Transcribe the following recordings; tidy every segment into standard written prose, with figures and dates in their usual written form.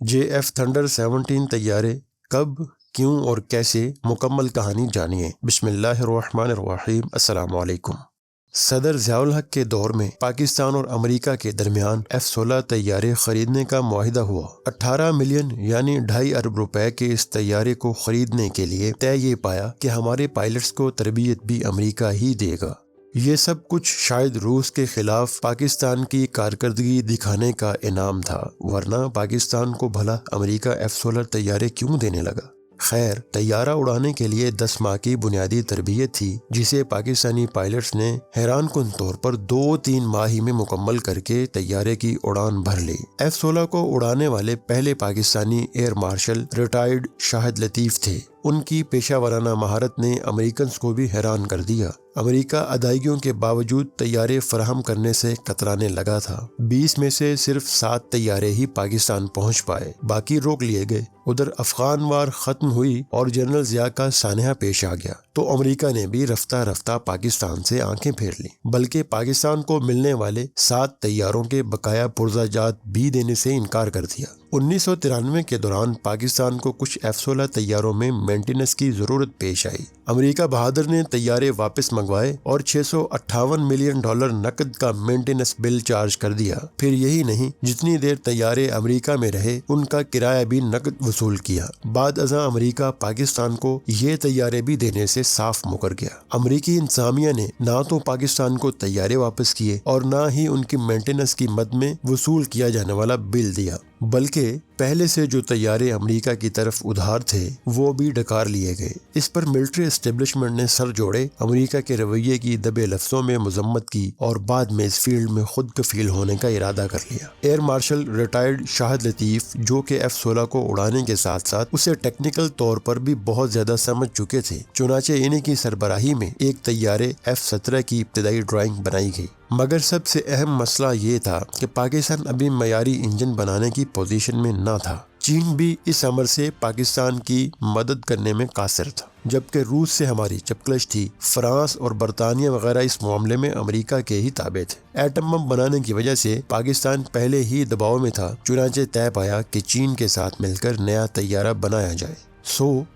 JF thunder 17 طیارے کب، کیوں اور کیسے، مکمل کہانی جانیے۔ بسم اللہ الرحمن الرحیم۔ السلام علیکم۔ صدر ضیاء الحق کے دور میں پاکستان اور امریکہ کے درمیان F-16 طیارے خریدنے کا معاہدہ ہوا۔ 18 ملین یعنی 2.5 ارب روپے کے اس طیارے کو خریدنے کے لیے طے یہ پایا کہ ہمارے پائلٹس کو تربیت بھی امریکہ ہی دے گا۔ یہ سب کچھ شاید روس کے خلاف پاکستان کی کارکردگی دکھانے کا انعام تھا، ورنہ پاکستان کو بھلا امریکہ F-16 طیارے کیوں دینے لگا؟ خیر، طیارہ اڑانے کے لیے 10 ماہ کی بنیادی تربیت تھی، جسے پاکستانی پائلٹس نے حیران کن طور پر 2-3 ماہ ہی میں مکمل کر کے طیارے کی اڑان بھر لی۔ F-16 کو اڑانے والے پہلے پاکستانی ایئر مارشل ریٹائرڈ شاہد لطیف تھے۔ ان کی پیشہ ورانہ مہارت نے امریکنز کو بھی حیران کر دیا۔ امریکہ ادائیگیوں کے باوجود طیارے فراہم کرنے سے کترانے لگا تھا۔ 20 میں سے صرف 7 طیارے ہی پاکستان پہنچ پائے، باقی روک لیے گئے۔ ادھر افغان وار ختم ہوئی اور جنرل ضیاء کا سانحہ پیش آ گیا تو امریکہ نے بھی رفتہ رفتہ پاکستان سے آنکھیں پھیر لی، بلکہ پاکستان کو ملنے والے 7 طیاروں کے بقایا پرزہ جات بھی دینے سے انکار کر دیا۔ 1993 کے دوران پاکستان کو کچھ F-16 طیاروں میں مینٹیننس کی ضرورت پیش آئی۔ امریکہ بہادر نے طیارے واپس منگوائے اور $658 ملین نقد کا مینٹیننس بل چارج کر دیا۔ پھر یہی نہیں، جتنی دیر طیارے امریکہ میں رہے ان کا کرایہ بھی نقد وصول کیا۔ بعد ازاں امریکہ پاکستان کو یہ طیارے بھی دینے سے صاف مکر گیا۔ امریکی انتظامیہ نے نہ تو پاکستان کو طیارے واپس کیے اور نہ ہی ان کی مینٹیننس کی مد میں وصول کیا جانے والا بل دیا، بلکہ پہلے سے جو طیارے امریکہ کی طرف ادھار تھے وہ بھی ڈکار لیے گئے۔ اس پر ملٹری اسٹیبلشمنٹ نے سر جوڑے، امریکہ کے رویے کی دبے لفظوں میں مذمت کی اور بعد میں اس فیلڈ میں خود کفیل ہونے کا ارادہ کر لیا۔ ایئر مارشل ریٹائرڈ شاہد لطیف، جو کہ F-16 کو اڑانے کے ساتھ ساتھ اسے ٹیکنیکل طور پر بھی بہت زیادہ سمجھ چکے تھے، چنانچہ انہی کی سربراہی میں ایک طیارے F-17 کی ابتدائی ڈرائنگ بنائی گئی۔ مگر سب سے اہم مسئلہ یہ تھا کہ پاکستان ابھی معیاری انجن بنانے کی پوزیشن میں نہ تھا۔ چین بھی اس امر سے پاکستان کی مدد کرنے میں قاصر تھا، جبکہ روس سے ہماری چپکلش تھی۔ فرانس اور برطانیہ وغیرہ اس معاملے میں امریکہ کے ہی تابع تھے۔ ایٹم بم بنانے کی وجہ سے پاکستان پہلے ہی دباؤ میں تھا، چنانچہ طے پایا کہ چین کے ساتھ مل کر نیا طیارہ بنایا جائے۔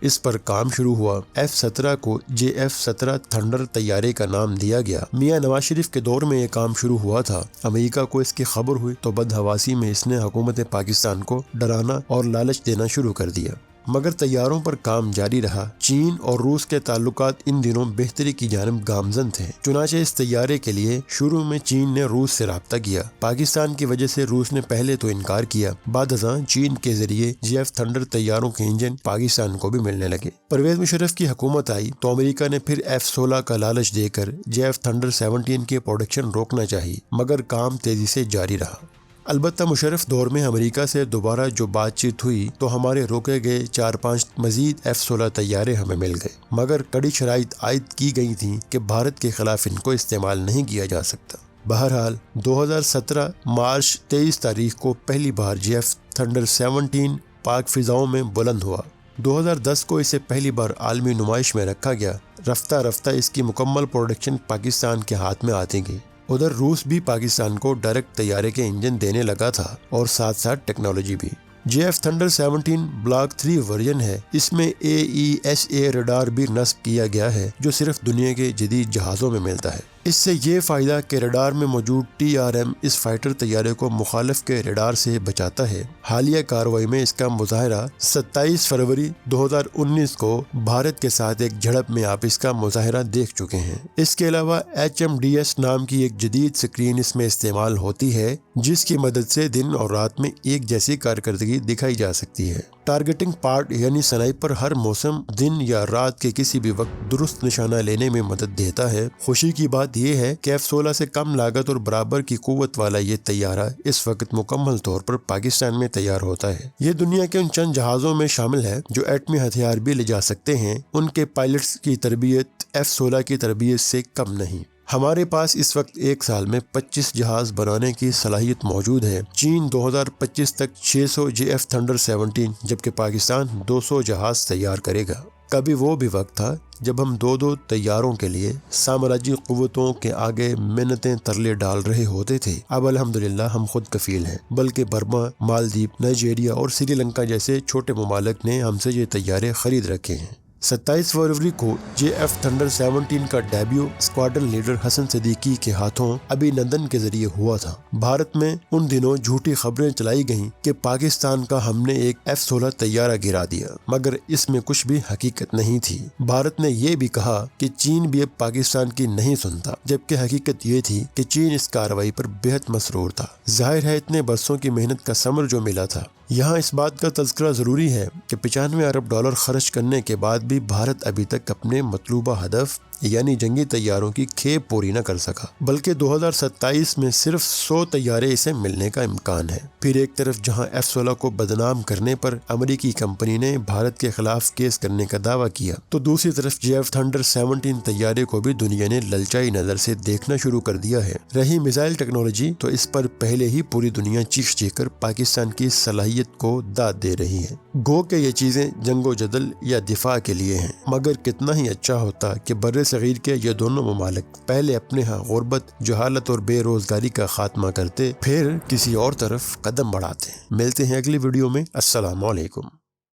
اس پر کام شروع ہوا۔ F-17 کو JF-17 تھنڈر طیارے کا نام دیا گیا۔ میاں نواز شریف کے دور میں یہ کام شروع ہوا تھا۔ امریکہ کو اس کی خبر ہوئی تو بدحواسی میں اس نے حکومت پاکستان کو ڈرانا اور لالچ دینا شروع کر دیا، مگر طیاروں پر کام جاری رہا۔ چین اور روس کے تعلقات ان دنوں بہتری کی جانب گامزن تھے، چنانچہ اس طیارے کے لیے شروع میں چین نے روس سے رابطہ کیا۔ پاکستان کی وجہ سے روس نے پہلے تو انکار کیا، بعد ازاں چین کے ذریعے JF تھنڈر طیاروں کے انجن پاکستان کو بھی ملنے لگے۔ پرویز مشرف کی حکومت آئی تو امریکہ نے پھر F-16 کا لالچ دے کر JF تھنڈر 17 کی پروڈکشن روکنا چاہی، مگر کام تیزی سے جاری رہا۔ البتہ مشرف دور میں امریکہ سے دوبارہ جو بات چیت ہوئی تو ہمارے روکے گئے 4-5 مزید F-16 طیارے ہمیں مل گئے، مگر کڑی شرائط عائد کی گئی تھیں کہ بھارت کے خلاف ان کو استعمال نہیں کیا جا سکتا۔ بہرحال 2017 مارچ 23 تاریخ کو پہلی بار JF تھنڈر 17 پاک فضاؤں میں بلند ہوا۔ 2010 کو اسے پہلی بار عالمی نمائش میں رکھا گیا۔ رفتہ رفتہ اس کی مکمل پروڈکشن پاکستان کے ہاتھ میں آتی گئی۔ ادھر روس بھی پاکستان کو ڈائریکٹ طیارے کے انجن دینے لگا تھا اور ساتھ ساتھ ٹیکنالوجی بھی۔ JF تھنڈر 17 بلاک 3 ورژن ہے۔ اس میں AESA ریڈار بھی نصب کیا گیا ہے، جو صرف دنیا کے جدید جہازوں میں ملتا ہے۔ اس سے یہ فائدہ کہ ریڈار میں موجود TRM اس فائٹر طیارے کو مخالف کے ریڈار سے بچاتا ہے۔ حالیہ کارروائی میں اس کا مظاہرہ 27 فروری 2019 کو بھارت کے ساتھ ایک جھڑپ میں آپ اس کا مظاہرہ دیکھ چکے ہیں۔ اس کے علاوہ HMDS نام کی ایک جدید سکرین اس میں استعمال ہوتی ہے، جس کی مدد سے دن اور رات میں ایک جیسی کارکردگی دکھائی جا سکتی ہے۔ ٹارگیٹنگ پارٹ یعنی سنائپر ہر موسم، دن یا رات کے کسی بھی وقت درست نشانہ لینے میں مدد دیتا ہے۔ خوشی کی بات یہ ہے کہ F-16 سے کم لاگت اور برابر کی قوت والا یہ طیارہ اس وقت مکمل طور پر پاکستان میں تیار ہوتا ہے۔ یہ دنیا کے ان چند جہازوں میں شامل ہے جو ایٹمی ہتھیار بھی لے جا سکتے ہیں۔ ان کے پائلٹس کی تربیت F-16 کی تربیت سے کم نہیں۔ ہمارے پاس اس وقت ایک سال میں 25 جہاز بنانے کی صلاحیت موجود ہے۔ چین 2025 تک 600 JF تھنڈر 17 جبکہ پاکستان 200 جہاز تیار کرے گا۔ کبھی وہ بھی وقت تھا جب ہم دو طیاروں کے لیے سامراجی قوتوں کے آگے منتیں ترلے ڈال رہے ہوتے تھے۔ اب الحمدللہ ہم خود کفیل ہیں، بلکہ برما، مالدیپ، نائجیریا اور سری لنکا جیسے چھوٹے ممالک نے ہم سے یہ طیارے خرید رکھے ہیں۔ 27 فروری کو JF تھنڈر 17 کا ڈیبیو اسکواڈرن لیڈر حسن صدیقی کے ہاتھوں ابھی نندن کے ذریعے ہوا تھا۔ بھارت میں ان دنوں جھوٹی خبریں چلائی گئیں کہ پاکستان کا ہم نے ایک F-16 طیارہ گرا دیا، مگر اس میں کچھ بھی حقیقت نہیں تھی۔ بھارت نے یہ بھی کہا کہ چین بھی اب پاکستان کی نہیں سنتا، جبکہ حقیقت یہ تھی کہ چین اس کارروائی پر بہت مسرور تھا۔ ظاہر ہے اتنے برسوں کی محنت کا ثمر جو ملا تھا۔ یہاں اس بات کا تذکرہ ضروری ہے کہ 95 ارب ڈالر خرچ کرنے کے بعد بھی بھارت ابھی تک اپنے مطلوبہ ہدف یعنی جنگی طیاروں کی کھیپ پوری نہ کر سکا، بلکہ 2027 میں صرف 100 طیارے اسے ملنے کا امکان ہے۔ پھر ایک طرف جہاں F-16 کو بدنام کرنے پر امریکی کمپنی نے بھارت کے خلاف کیس کرنے کا دعویٰ کیا، تو دوسری طرف JF تھنڈر 17 طیارے کو بھی دنیا نے للچائی نظر سے دیکھنا شروع کر دیا ہے۔ رہی میزائل ٹیکنالوجی تو اس پر پہلے ہی پوری دنیا چیخ چیخ کر پاکستان کی صلاحیت کو داد دے رہی ہے۔ گو کہ یہ چیزیں جنگ و جدل یا دفاع کے لیے ہیں، مگر کتنا ہی اچھا ہوتا کہ بر صغیر کے یہ دونوں ممالک پہلے اپنے ہاں غربت، جہالت اور بے روزگاری کا خاتمہ کرتے، پھر کسی اور طرف قدم بڑھاتے۔ ملتے ہیں اگلی ویڈیو میں۔ السلام علیکم۔